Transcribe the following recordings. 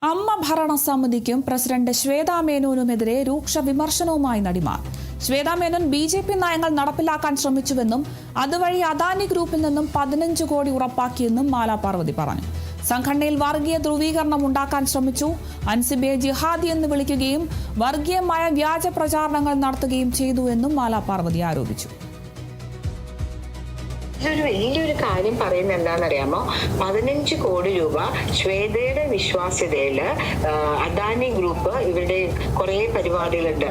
അമ്മ ഭരണസമിതിക്കും പ്രസിഡന്റ് ശ്വേതാ മേനോനുമെതിരെ രൂക്ഷ വിമർശനവുമായി നടിമാർ. ശ്വേതാ മേനോൻ BJP നയങ്ങൾ നടപ്പിലാക്കാൻ ശ്രമിച്ചുവെന്നും അതുവഴി അദാനി ഗ്രൂപ്പിൽ നിന്നും 15 കോടി ഉറപ്പാക്കിയെന്നും മാല പാർവതി പറഞ്ഞു. സംഘടനയിൽ വർഗീയ ധ്രുവീകരണം ഉണ്ടാക്കാൻ ശ്രമിച്ചു. അൻസിബയെ ജിഹാദി എന്ന് വിളിക്കുകയും വർഗീയമായ വ്യാജ പ്രചാരണങ്ങൾ നടത്തുകയും ചെയ്തു എന്നും മാല പാർവതി ആരോപിച്ചു. ഇതൊരു വലിയൊരു കാര്യം പറയുന്നത് എന്താണെന്നറിയാമോ? 15 കോടി രൂപ ശ്വേതയുടെ വിശ്വാസ്യതയില് അദാനി ഗ്രൂപ്പ് ഇവരുടെ കുറെ പരിപാടികളുണ്ട്.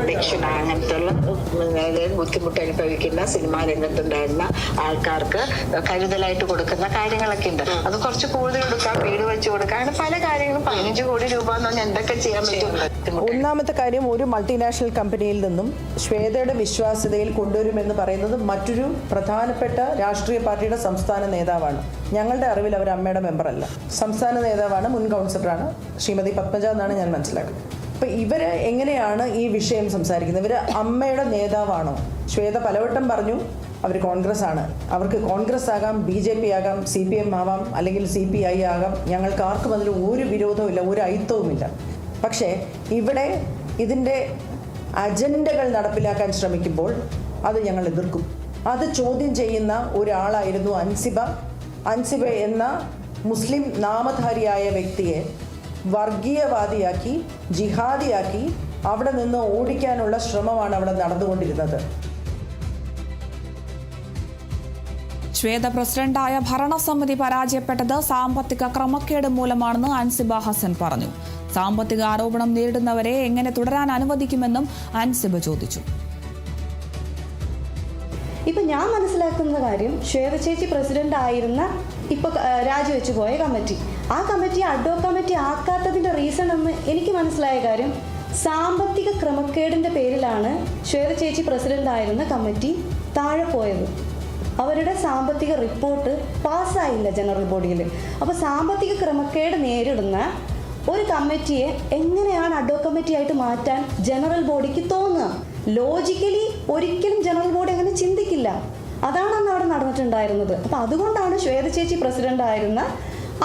ദക്ഷിണ അങ്ങനത്തുള്ള ബുദ്ധിമുട്ട് അനുഭവിക്കുന്ന സിനിമാ രംഗത്തുണ്ടായിരുന്ന ആൾക്കാർക്ക് കരുതലായിട്ട് കൊടുക്കുന്ന കാര്യങ്ങളൊക്കെ ഉണ്ട്. അത് കുറച്ച് കൂടുതൽ കൊടുക്കാം, വീട് വെച്ച് കൊടുക്കാം, അങ്ങനെ പല കാര്യങ്ങളും. 15 കോടി രൂപ എന്ന് പറഞ്ഞാൽ എന്തൊക്കെ ചെയ്യാൻ പറ്റും? ഒന്നാമത്തെ കാര്യം, ഒരു മൾട്ടിനാഷണൽ കമ്പനിയിൽ നിന്നും ശ്വേതയുടെ വിശ്വാസ്യതയിൽ കൊണ്ടുവരുമെന്ന് പറയുന്നത് മറ്റൊരു പ്രധാനപ്പെട്ട രാഷ്ട്രീയ പാർട്ടിയുടെ സംസ്ഥാന നേതാവാണ്. ഞങ്ങളുടെ അറിവിൽ അവർ അമ്മയുടെ മെമ്പറല്ല, സംസ്ഥാന നേതാവാണ്, മുൻ കൗൺസിലറാണ് ശ്രീമതി പത്മജ എന്നാണ് ഞാൻ മനസ്സിലാക്കുന്നത്. അപ്പം ഇവര് എങ്ങനെയാണ് ഈ വിഷയം സംസാരിക്കുന്നത്? ഇവർ അമ്മയുടെ നേതാവാണോ? ശ്വേത പലവട്ടം പറഞ്ഞു അവർ കോൺഗ്രസ് ആണ്, അവർക്ക് കോൺഗ്രസ് ആകാം, BJP ആകാം, CPM ആവാം, അല്ലെങ്കിൽ CPI ആകാം. ഞങ്ങൾക്ക് ആർക്കും അതിൽ ഒരു വിരോധവുമില്ല, ഒരു അയിത്തവുമില്ല. പക്ഷേ ഇവിടെ ഇതിൻ്റെ അജണ്ടകൾ നടപ്പിലാക്കാൻ ശ്രമിക്കുമ്പോൾ അത് ഞങ്ങൾ എതിർക്കും. അത് ചോദ്യം ചെയ്യുന്ന ഒരാളായിരുന്നു അൻസിബ എന്ന മുസ്ലിം നാമധാരിയായ വ്യക്തിയെ വർഗീയവാദിയാക്കി, ജിഹാദിയാക്കി അവിടെ നിന്ന് ഓടിക്കാനുള്ള ശ്രമമാണ് അവിടെ നടന്നുകൊണ്ടിരുന്നത്. ശ്വേത പ്രസിഡന്റായ ഭരണസമിതി പരാജയപ്പെട്ടത് സാമ്പത്തിക ക്രമക്കേട് മൂലമാണെന്ന് അൻസിബ ഹസൻ പറഞ്ഞു. സാമ്പത്തിക ആരോപണം നേരിടുന്നവരെ എങ്ങനെ തുടരാൻ അനുവദിക്കുമെന്നും അൻസിബ ചോദിച്ചു. ഇപ്പം ഞാൻ മനസ്സിലാക്കുന്ന കാര്യം, ശ്വേത ചേച്ചി പ്രസിഡന്റ് ആയിരുന്ന ഇപ്പോൾ രാജിവെച്ച് പോയ കമ്മിറ്റി, ആ കമ്മിറ്റി അഡ്വോ കമ്മിറ്റി ആക്കാത്തതിൻ്റെ റീസൺ എന്ന് എനിക്ക് മനസ്സിലായ കാര്യം, സാമ്പത്തിക ക്രമക്കേടിൻ്റെ പേരിലാണ് ശ്വേത ചേച്ചി പ്രസിഡന്റ് ആയിരുന്ന കമ്മിറ്റി താഴെ പോയത്. അവരുടെ സാമ്പത്തിക റിപ്പോർട്ട് പാസ്സായില്ല ജനറൽ ബോഡിയിൽ. അപ്പോൾ സാമ്പത്തിക ക്രമക്കേട് നേരിടുന്ന ഒരു കമ്മിറ്റിയെ എങ്ങനെയാണ് അഡ്വോ കമ്മിറ്റി ആയിട്ട് മാറ്റാൻ ജനറൽ ബോഡിക്ക് തോന്നുക? ലോജിക്കലി ഒരിക്കലും ജനറൽ ബോഡി അങ്ങനെ ചിന്തിക്കില്ല. അതാണ് അന്ന് അവിടെ നടന്നിട്ടുണ്ടായിരുന്നത്. അപ്പോൾ അതുകൊണ്ടാണ് ശ്വേത ചേച്ചി പ്രസിഡന്റ് ആയിരുന്ന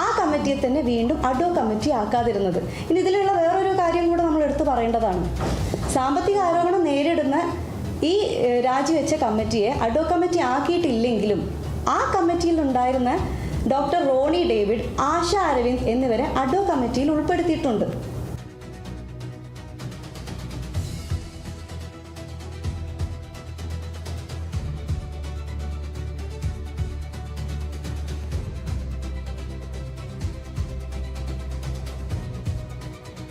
ആ കമ്മിറ്റിയെ തന്നെ വീണ്ടും അഡ്വോ കമ്മിറ്റി ആക്കാതിരുന്നത്. ഇനി ഇതിലുള്ള വേറൊരു കാര്യം കൂടെ നമ്മൾ എടുത്തു പറയേണ്ടതാണ്. സാമ്പത്തിക ആരോപണം നേരിടുന്ന ഈ രാജിവെച്ച കമ്മിറ്റിയെ അഡ്വോ കമ്മിറ്റി ആക്കിയിട്ടില്ലെങ്കിലും ആ കമ്മിറ്റിയിൽ ഉണ്ടായിരുന്ന ഡോക്ടർ റോണി ഡേവിഡ്, ആശ അരവിന്ദ് എന്നിവരെ അഡ്വോ കമ്മിറ്റിയിൽ ഉൾപ്പെടുത്തിയിട്ടുണ്ട്.